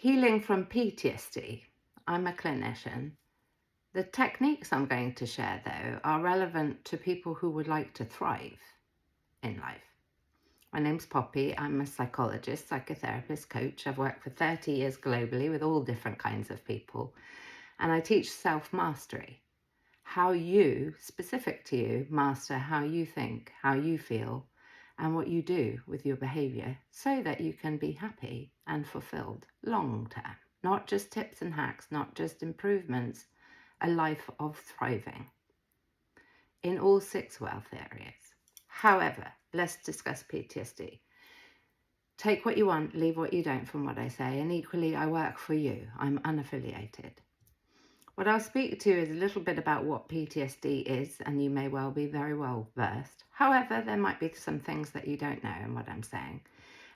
Healing from PTSD. I'm a clinician. The techniques I'm going to share, though, are relevant to people who would like to thrive in life. My name's Poppy. I'm a psychologist, psychotherapist, coach. I've worked for 30 years globally with all different kinds of people. And I teach self-mastery. How you, specific to you, master how you think, how you feel, and what you do with your behavior so that you can be happy and fulfilled long term. Not just tips and hacks, not just improvements, a life of thriving in all 6 wealth areas. However, let's discuss PTSD. Take what you want, leave what you don't from what I say, and equally I work for you. I'm unaffiliated. What I'll speak to is a little bit about what PTSD is, and you may well be very well versed. However, there might be some things that you don't know in what I'm saying.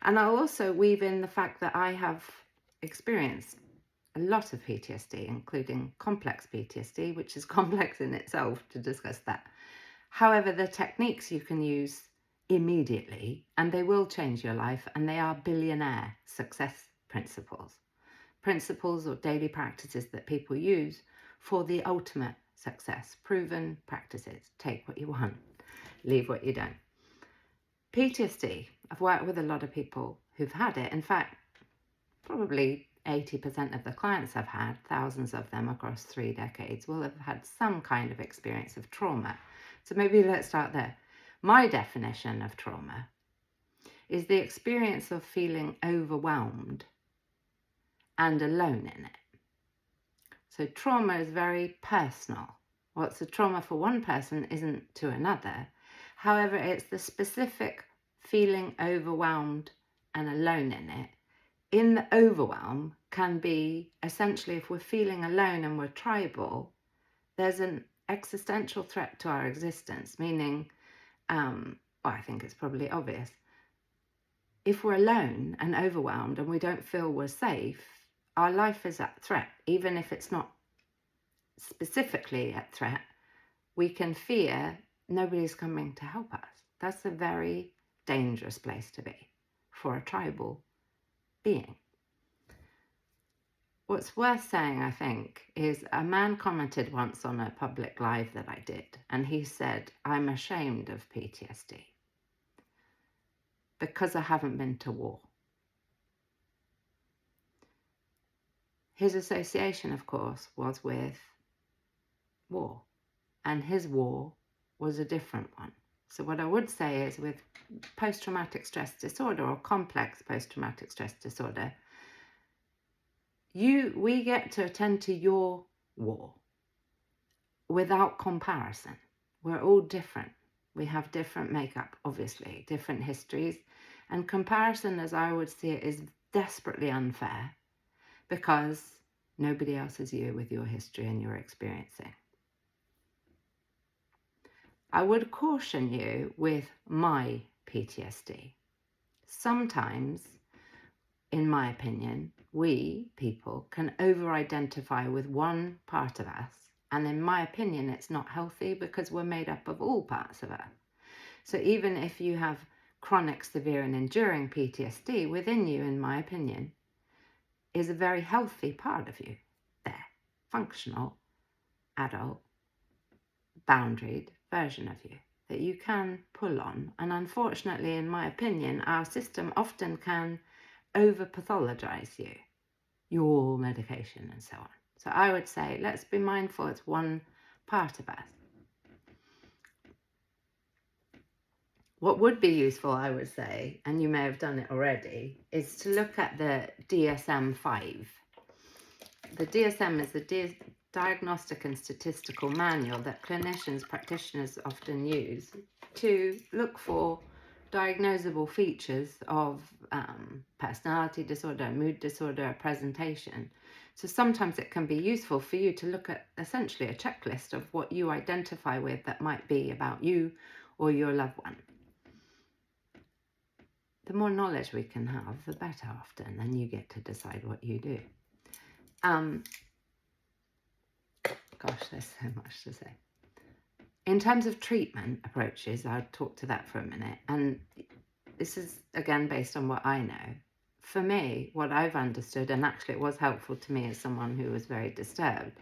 And I'll also weave in the fact that I have experienced a lot of PTSD, including complex PTSD, which is complex in itself to discuss that. However, the techniques you can use immediately, and they will change your life, and they are billionaire success principles or daily practices that people use for the ultimate success, proven practices. Take what you want, leave what you don't. PTSD, I've worked with a lot of people who've had it. In fact, probably 80% of the clients I've had, thousands of them across 3 decades, will have had some kind of experience of trauma. So maybe let's start there. My definition of trauma is the experience of feeling overwhelmed and alone in it. So trauma is very personal. What's a trauma for one person isn't to another. However, it's the specific feeling overwhelmed and alone in it. In the overwhelm can be essentially, if we're feeling alone and we're tribal, there's an existential threat to our existence, meaning, I think it's probably obvious. If we're alone and overwhelmed and we don't feel we're safe, our life is at threat. Even if it's not specifically at threat, we can fear nobody's coming to help us. That's a very dangerous place to be for a tribal being. What's worth saying, I think, is a man commented once on a public live that I did, and he said, "I'm ashamed of PTSD because I haven't been to war." His association, of course, was with war, and his war was a different one. So what I would say is with post-traumatic stress disorder or complex post-traumatic stress disorder, we get to attend to your war without comparison. We're all different. We have different makeup, obviously, different histories, and comparison, as I would see it, is desperately unfair because nobody else is you with your history and your experiencing. I would caution you with my PTSD. Sometimes, in my opinion, we people can over-identify with one part of us, and in my opinion it's not healthy because we're made up of all parts of us. So even if you have chronic, severe and enduring PTSD, within you, in my opinion, is a very healthy part of you there, functional, adult, boundaried version of you that you can pull on. And unfortunately, in my opinion, our system often can over-pathologize you, your medication and so on. So I would say, let's be mindful it's one part of us. What would be useful, I would say, and you may have done it already, is to look at the DSM-5. The DSM is the Diagnostic and Statistical Manual that clinicians, practitioners often use to look for diagnosable features of personality disorder, mood disorder, presentation. So sometimes it can be useful for you to look at essentially a checklist of what you identify with that might be about you or your loved one. The more knowledge we can have, the better often, and you get to decide what you do. Gosh, there's so much to say. In terms of treatment approaches, I'll talk to that for a minute. And this is, again, based on what I know. for me, what I've understood, and actually it was helpful to me as someone who was very disturbed,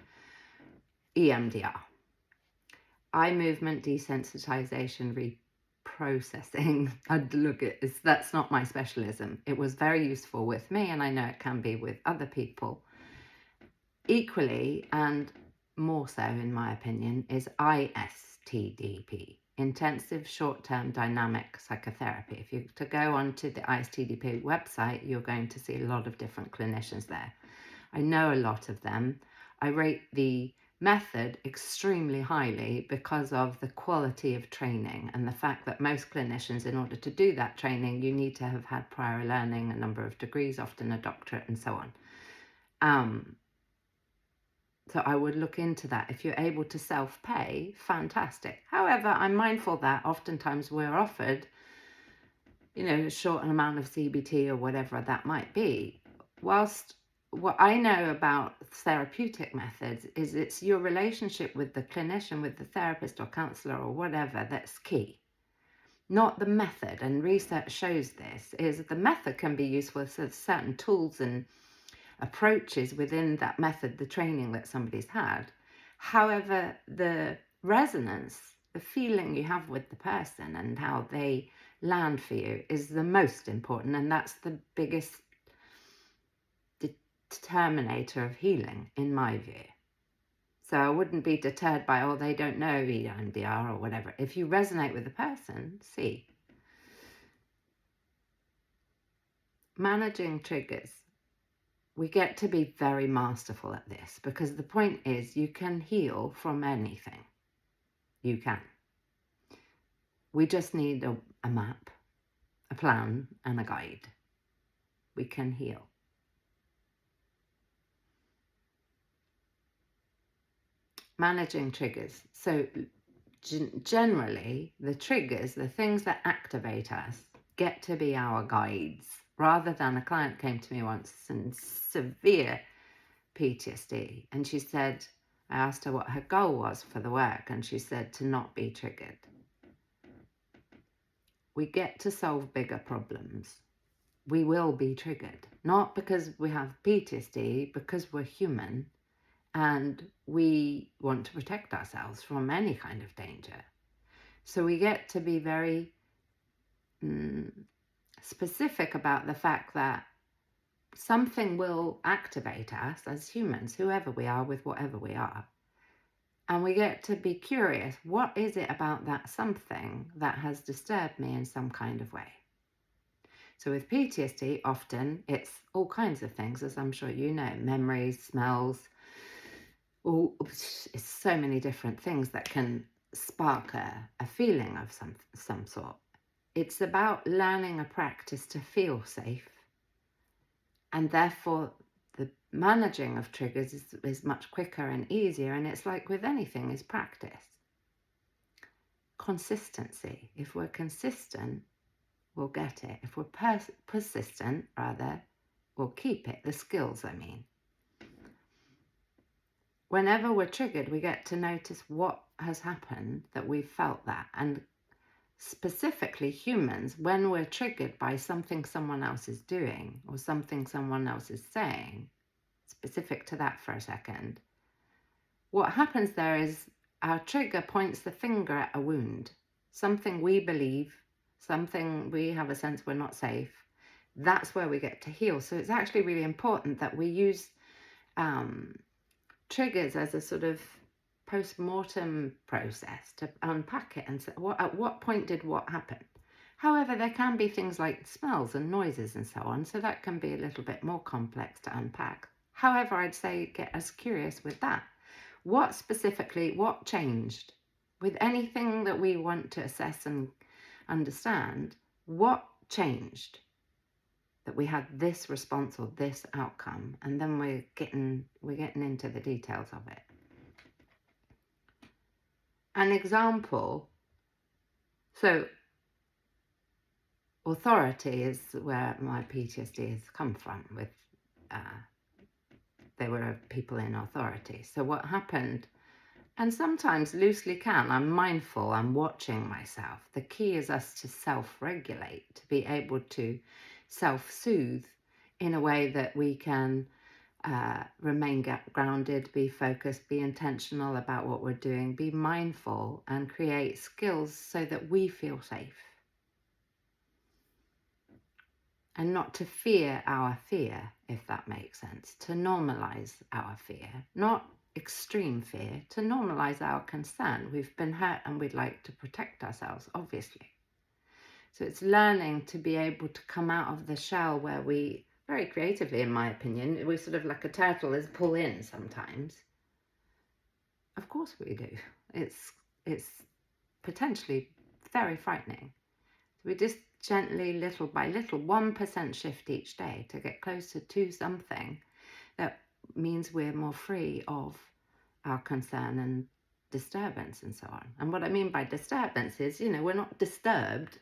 EMDR, eye movement desensitization reprocessing. That's not my specialism. It was very useful with me, and I know it can be with other people. Equally, and more so in my opinion, is ISTDP, Intensive Short-Term Dynamic Psychotherapy. If you to go onto the ISTDP website, you're going to see a lot of different clinicians there. I know a lot of them. I rate the method extremely highly because of the quality of training and the fact that most clinicians, in order to do that training, you need to have had prior learning, a number of degrees, often a doctorate, and so on. So I would look into that. If you're able to self-pay, fantastic. However, I'm mindful that oftentimes we're offered, a short amount of CBT or whatever that might be. Whilst what I know about therapeutic methods is it's your relationship with the clinician, with the therapist or counselor or whatever, that's key. Not the method. And research shows this, is the method can be useful for certain tools and approaches within that method, the training that somebody's had. However, the resonance, the feeling you have with the person and how they land for you is the most important, and that's the biggest determinator of healing, in my view. So I wouldn't be deterred by, they don't know EMDR or whatever. If you resonate with the person, see. Managing triggers. We get to be very masterful at this, because the point is you can heal from anything. You can. We just need a map, a plan, and a guide. We can heal. Managing triggers. So generally, the triggers, the things that activate us, get to be our guides, rather than a client came to me once in severe PTSD, and she said, I asked her what her goal was for the work, and she said to not be triggered. We get to solve bigger problems. We will be triggered, not because we have PTSD, because we're human and we want to protect ourselves from any kind of danger. So we get to be very specific about the fact that something will activate us as humans, whoever we are, with whatever we are. And we get to be curious, what is it about that something that has disturbed me in some kind of way? So with PTSD, often it's all kinds of things, as I'm sure you know, memories, smells, it's so many different things that can spark a feeling of some sort. It's about learning a practice to feel safe, and therefore the managing of triggers is much quicker and easier. And it's like with anything, is practice. Consistency. If we're consistent, we'll get it. If we're persistent, we'll keep it. The skills, I mean. Whenever we're triggered, we get to notice what has happened that we've felt that. And specifically humans, when we're triggered by something someone else is doing or something someone else is saying, specific to that for a second, what happens there is our trigger points the finger at a wound, something we believe, something we have a sense we're not safe. That's where we get to heal. So it's actually really important that we use triggers as a sort of post-mortem process to unpack it and say, at what point did what happen? However, there can be things like smells and noises and so on, so that can be a little bit more complex to unpack. However, I'd say get as curious with that. What changed? With anything that we want to assess and understand, what changed that we had this response or this outcome? And then we're getting into the details of it. An example, so authority is where my PTSD has come from. With they were people in authority. So what happened, and sometimes loosely I'm mindful, I'm watching myself. The key is us to self-regulate, to be able to self-soothe in a way that we can remain grounded, be focused, be intentional about what we're doing, be mindful, and create skills so that we feel safe. And not to fear our fear, if that makes sense. To normalize our fear, not extreme fear, to normalize our concern. We've been hurt and we'd like to protect ourselves, obviously. So it's learning to be able to come out of the shell where we, very creatively in my opinion, we sort of like a turtle is pull in sometimes. Of course we do. It's potentially very frightening. So we just gently, little by little, 1% shift each day to get closer to something that means we're more free of our concern and disturbance and so on. And what I mean by disturbance is, we're not disturbed.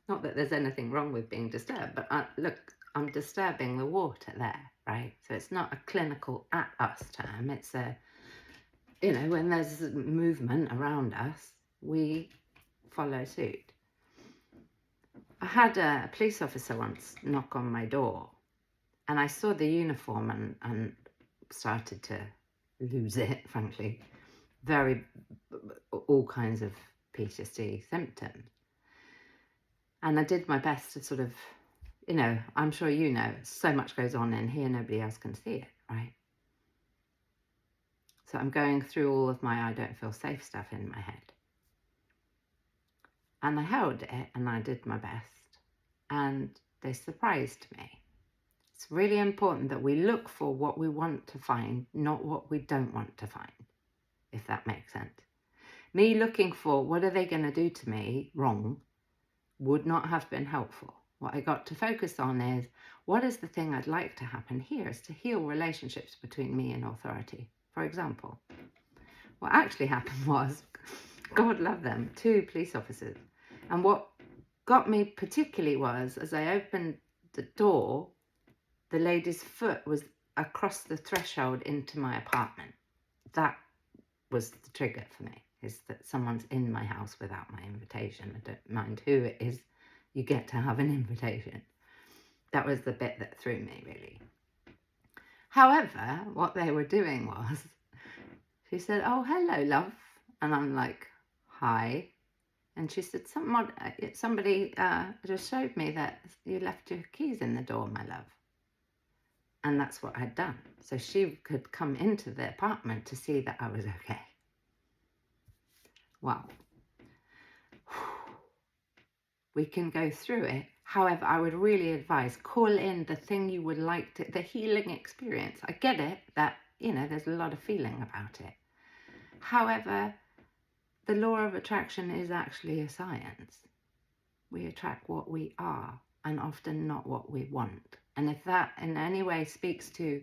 Not that there's anything wrong with being disturbed, but look, I'm disturbing the water there, right? So it's not a clinical at us term. It's a, when there's movement around us, we follow suit. I had a police officer once knock on my door, and I saw the uniform and started to lose it, frankly. All kinds of PTSD symptoms. And I did my best to sort of, I'm sure so much goes on in here, nobody else can see it, right? So I'm going through all of my I don't feel safe stuff in my head. And I held it and I did my best. And they surprised me. It's really important that we look for what we want to find, not what we don't want to find, if that makes sense. Me looking for what are they going to do to me wrong would not have been helpful. What I got to focus on is, what is the thing I'd like to happen here is to heal relationships between me and authority. For example, what actually happened was, God love them, 2 police officers. And what got me particularly was, as I opened the door, the lady's foot was across the threshold into my apartment. That was the trigger for me, is that someone's in my house without my invitation. I don't mind who it is, you get to have an invitation. That was the bit that threw me, really. However, what they were doing was, she said, "Oh, hello, love." And I'm like, "Hi." And she said, somebody just showed me that you left your keys in the door, my love. And that's what I'd done. So she could come into the apartment to see that I was okay. Wow. We can go through it. However, I would really advise, call in the thing you would like to, the healing experience. I get it that, there's a lot of feeling about it. However, the law of attraction is actually a science. We attract what we are and often not what we want. And if that in any way speaks to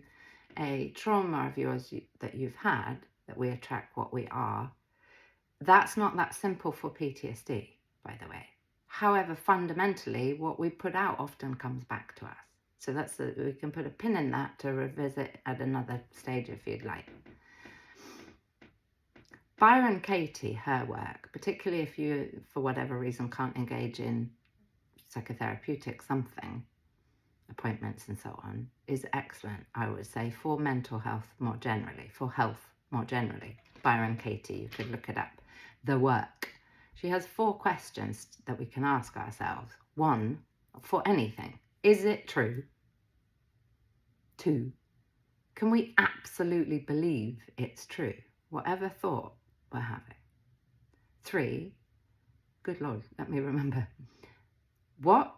a trauma of yours that you've had, that we attract what we are, that's not that simple for PTSD, by the way. However, fundamentally, what we put out often comes back to us. So we can put a pin in that to revisit at another stage if you'd like. Byron Katie, her work, particularly if you, for whatever reason, can't engage in psychotherapeutic something, appointments and so on, is excellent, I would say, for mental health more generally, for health more generally. Byron Katie, you could look it up. The work. She has 4 questions that we can ask ourselves. 1, for anything, is it true? 2, can we absolutely believe it's true, whatever thought we're having? 3, good Lord, let me remember. What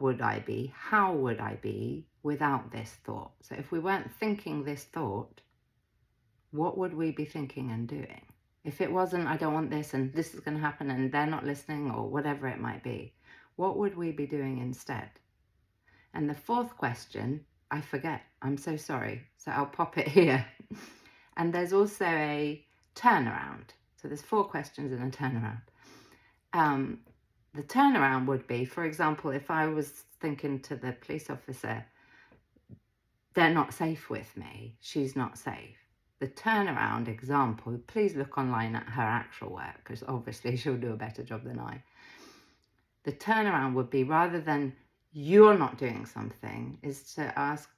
would I be? How would I be without this thought? So if we weren't thinking this thought, what would we be thinking and doing? If it wasn't, I don't want this and this is going to happen and they're not listening or whatever it might be, what would we be doing instead? And the 4th question, I forget. I'm so sorry. So I'll pop it here. And there's also a turnaround. So there's 4 questions and a turnaround. The turnaround would be, for example, if I was thinking to the police officer, they're not safe with me, she's not safe. The turnaround example, please look online at her actual work, because obviously she'll do a better job than I. The turnaround would be, rather than you're not doing something is to ask,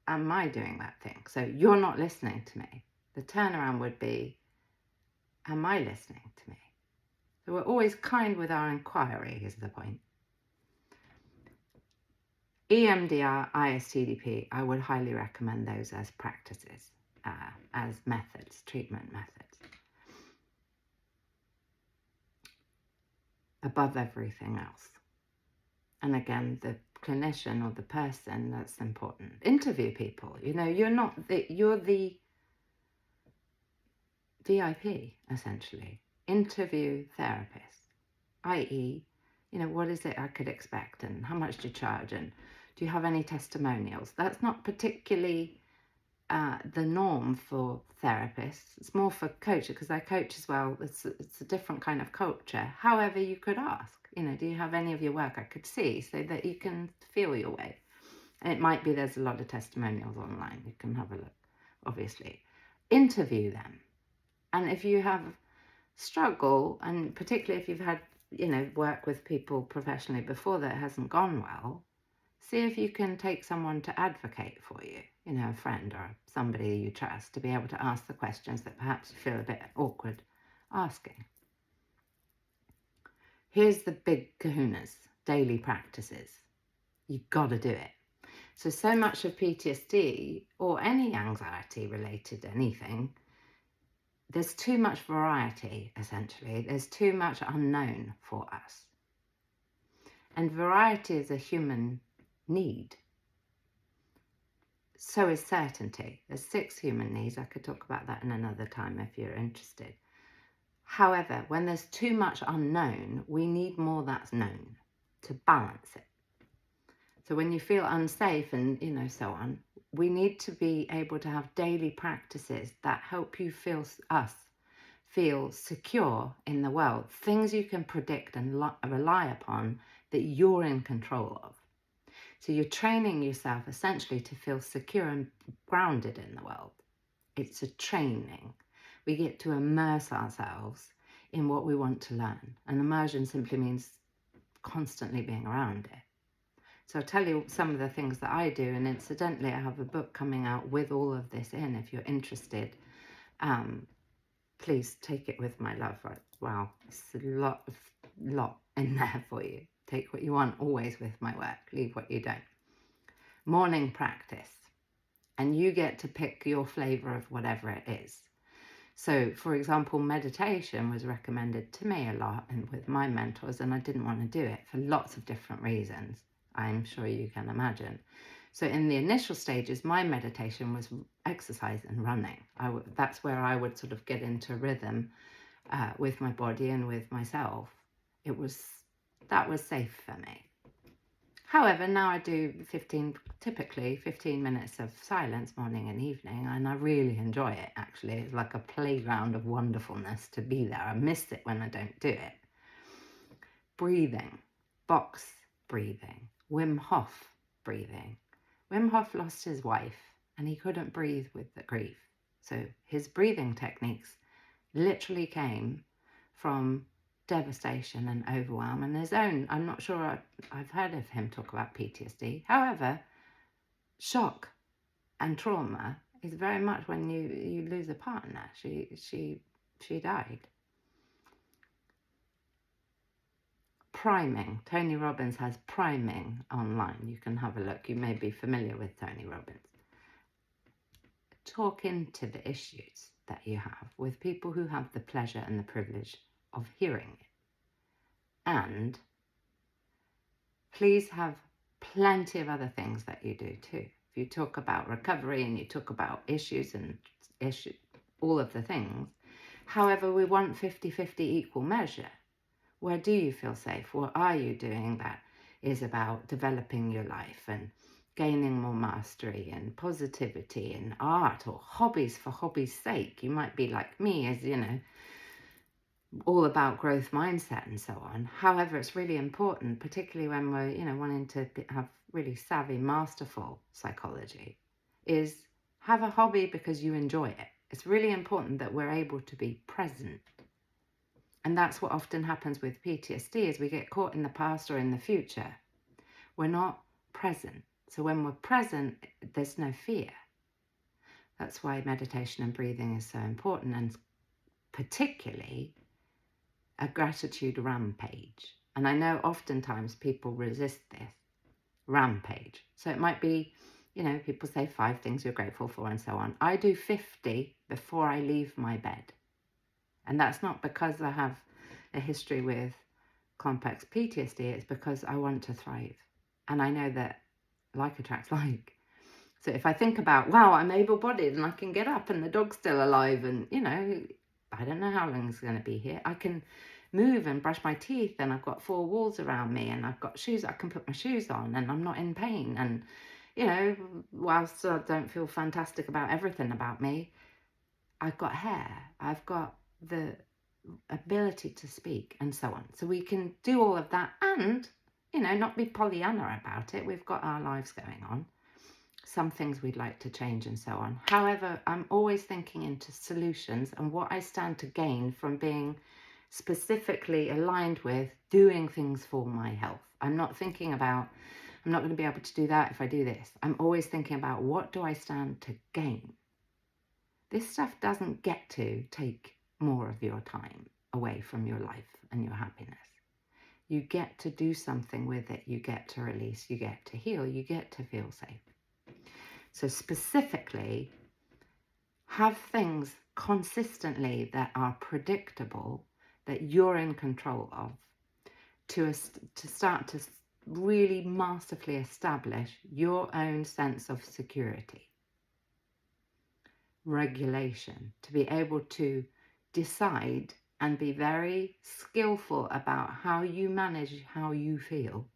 am I doing that thing? So you're not listening to me. The turnaround would be, am I listening to me? So we're always kind with our inquiry is the point. EMDR, ISTDP, I would highly recommend those as practices, as methods, treatment methods, above everything else. And again, the clinician or the person, that's important. Interview people. You know, you're the VIP, essentially. Interview therapist, i.e., you know, what is it I could expect and how much do you charge and do you have any testimonials? That's not particularly the norm for therapists. It's more for coaches, because I coach as well. It's a different kind of culture. However, you could ask, you know, do you have any of your work I could see so that you can feel your way? And it might be there's a lot of testimonials online. You can have a look, obviously. Interview them. And if you have struggle, and particularly if you've had, you know, work with people professionally before that hasn't gone well, see if you can take someone to advocate for you, you know, a friend or somebody you trust, to be able to ask the questions that perhaps you feel a bit awkward asking. Here's the big kahunas, daily practices. You've got to do it. So much of PTSD or any anxiety related to anything, there's too much variety, essentially. There's too much unknown for us. And variety is a human need. So is certainty. There's 6 human needs. I could talk about that in another time if you're interested. However, when there's too much unknown, we need more that's known to balance it. So when you feel unsafe and, you know, so on, we need to be able to have daily practices that help you feel secure in the world. Things you can predict and rely upon that you're in control of. So you're training yourself essentially to feel secure and grounded in the world. It's a training. We get to immerse ourselves in what we want to learn. And immersion simply means constantly being around it. So I'll tell you some of the things that I do. And incidentally, I have a book coming out with all of this in. If you're interested, please take it with my love. Wow, it's a lot in there for you. Take what you want always with my work. Leave what you don't. Morning practice. And you get to pick your flavor of whatever it is. So, for example, meditation was recommended to me a lot and with my mentors, and I didn't want to do it for lots of different reasons. I'm sure you can imagine. So in the initial stages, my meditation was exercise and running. That's where I would sort of get into rhythm with my body and with myself. That was safe for me. However, now I do typically 15 minutes of silence morning and evening, and I really enjoy it, actually. It's like a playground of wonderfulness to be there. I miss it when I don't do it. Breathing, box breathing, Wim Hof breathing. Wim Hof lost his wife and he couldn't breathe with the grief. So his breathing techniques literally came from devastation and overwhelm and his own. I'm not sure I've heard of him talk about PTSD. However, shock and trauma is very much when you lose a partner. She died. Priming. Tony Robbins has priming online. You can have a look. You may be familiar with Tony Robbins. Talk into the issues that you have with people who have the pleasure and the privilege of hearing it. And please have plenty of other things that you do too. If you talk about recovery and you talk about issues and all of the things. However, we want 50-50 equal measure. Where do you feel safe? What are you doing that is about developing your life and gaining more mastery and positivity and art or hobbies for hobby's sake? You might be like me, as you know, all about growth mindset and so on. However, it's really important, particularly when we're, you know, wanting to have really savvy, masterful psychology, is have a hobby because you enjoy it. It's really important that we're able to be present. And that's what often happens with PTSD, is we get caught in the past or in the future. We're not present. So when we're present, there's no fear. That's why meditation and breathing is so important, and particularly a gratitude rampage. And I know oftentimes people resist this rampage. So it might be, people say 5 things you're grateful for and so on. I do 50 before I leave my bed. And that's not because I have a history with complex PTSD, it's because I want to thrive. And I know that like attracts like. So if I think about, wow, I'm able-bodied and I can get up and the dog's still alive and, I don't know how long it's going to be here. I can move and brush my teeth and I've got 4 walls around me and I've got shoes, I can put my shoes on and I'm not in pain. And, whilst I don't feel fantastic about everything about me, I've got hair, I've got the ability to speak and so on. So we can do all of that and, not be Pollyanna about it. We've got our lives going on. Some things we'd like to change and so on. However, I'm always thinking into solutions and what I stand to gain from being specifically aligned with doing things for my health. I'm not thinking about, I'm not going to be able to do that if I do this. I'm always thinking about what do I stand to gain? This stuff doesn't get to take more of your time away from your life and your happiness. You get to do something with it. You get to release. You get to heal. You get to feel safe. So specifically, have things consistently that are predictable, that you're in control of, to start to really masterfully establish your own sense of security. Regulation, to be able to decide and be very skillful about how you manage how you feel.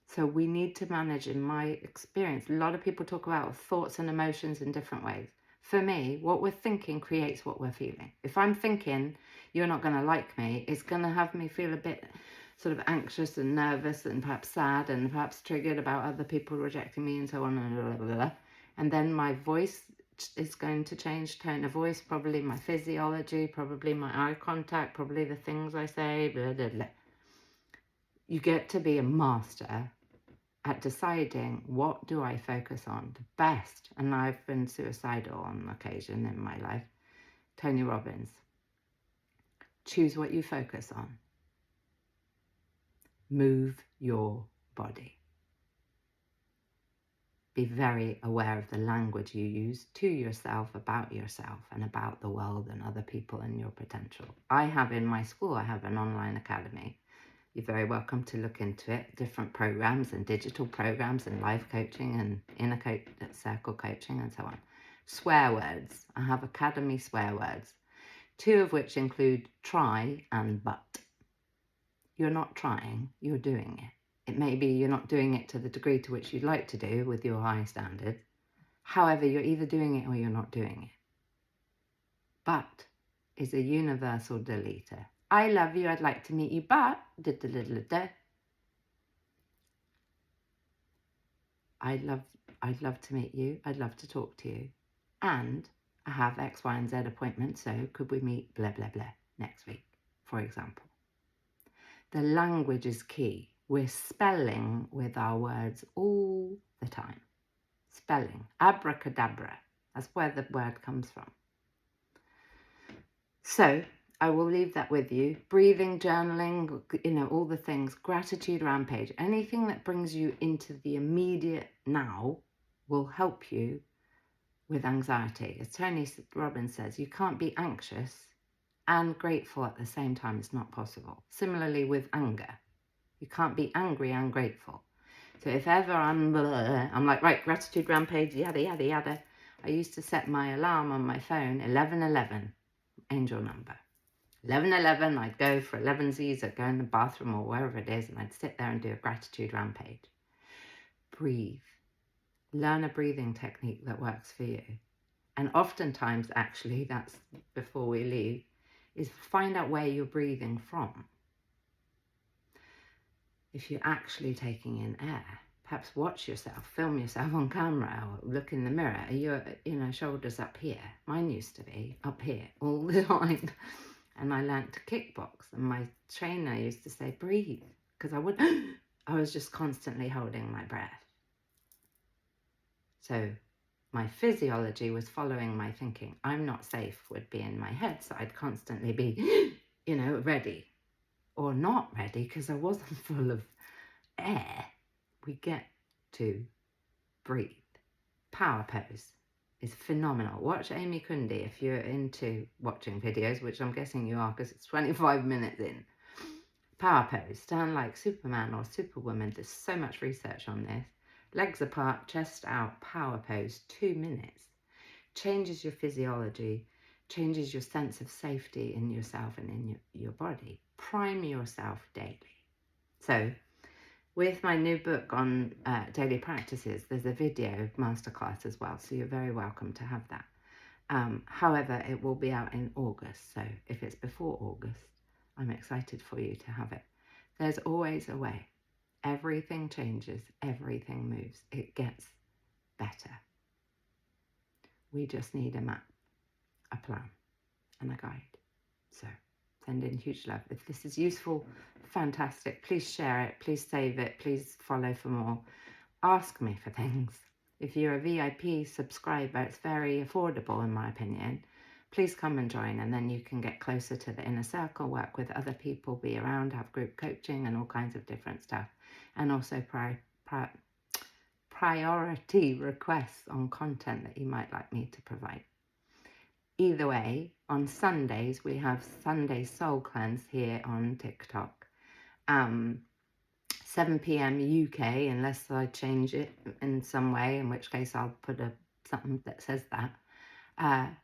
So we need to manage, in my experience, a lot of people talk about thoughts and emotions in different ways. For me, what we're thinking creates what we're feeling. If I'm thinking you're not going to like me, it's going to have me feel a bit sort of anxious and nervous and perhaps sad and perhaps triggered about other people rejecting me and so on and blah, blah, blah. And then my voice is going to change, tone of voice, probably my physiology, probably my eye contact, probably the things I say, blah, blah, blah. You get to be a master at deciding what do I focus on the best. And I've been suicidal on occasion in my life. Tony Robbins. Choose what you focus on. Move your body. Be very aware of the language you use to yourself, about yourself and about the world and other people and your potential. I have in my school, I have an online academy. You're very welcome to look into it. Different programs and digital programs and life coaching and inner circle coaching and so on. Swear words. I have academy swear words. 2 of which include try and but. You're not trying, you're doing it. It may be you're not doing it to the degree to which you'd like to do with your high standards. However, you're either doing it or you're not doing it. But is a universal deleter. I love you, I'd like to meet you, but I'd love to meet you, I'd love to talk to you, and I have X, Y, and Z appointments, so could we meet blah, blah, blah next week, for example. The language is key. We're spelling with our words all the time. Spelling, abracadabra, that's where the word comes from. So I will leave that with you. Breathing, journaling, all the things. Gratitude rampage. Anything that brings you into the immediate now will help you with anxiety. As Tony Robbins says, you can't be anxious and grateful at the same time. It's not possible. Similarly with anger. You can't be angry and grateful. So if ever I'm like, right, gratitude rampage, yada, yada, yada. I used to set my alarm on my phone, 1111, angel number. 11:11, I'd go for 11Zs, I'd go in the bathroom or wherever it is, and I'd sit there and do a gratitude rampage. Breathe. Learn a breathing technique that works for you. And oftentimes, actually, that's before we leave, is find out where you're breathing from. If you're actually taking in air, perhaps watch yourself, film yourself on camera, or look in the mirror. Are your shoulders up here? Mine used to be up here all the time. And I learnt to kickbox, and my trainer used to say, breathe, because I I was just constantly holding my breath. So my physiology was following my thinking. I'm not safe would be in my head, so I'd constantly be, ready or not ready because I wasn't full of air. We get to breathe. Power pose is phenomenal. Watch Amy Kundi if you're into watching videos, which I'm guessing you are because it's 25 minutes in. Power pose, stand like Superman or Superwoman. There's so much research on this. Legs apart, chest out, power pose, 2 minutes. Changes your physiology, changes your sense of safety in yourself and in your body. Prime yourself daily. So with my new book on daily practices, there's a video masterclass as well, so you're very welcome to have that. However, it will be out in August, so if it's before August, I'm excited for you to have it. There's always a way. Everything changes, everything moves. It gets better. We just need a map, a plan, and a guide. So send in huge love. If this is useful, fantastic. Please share it. Please save it. Please follow for more. Ask me for things. If you're a VIP subscriber, it's very affordable in my opinion. Please come and join, and then you can get closer to the inner circle, work with other people, be around, have group coaching and all kinds of different stuff. And also priority requests on content that you might like me to provide. Either way, on Sundays, we have Sunday Soul Cleanse here on TikTok. 7 p.m. UK, unless I change it in some way, in which case I'll put something that says that,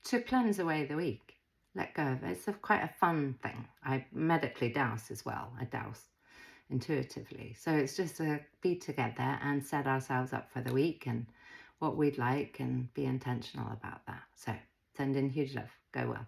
to cleanse away the week. Let go of it. It's quite a fun thing. I medically douse as well. I douse intuitively. So it's just to be together and set ourselves up for the week and what we'd like and be intentional about that. So send in huge love. Go well.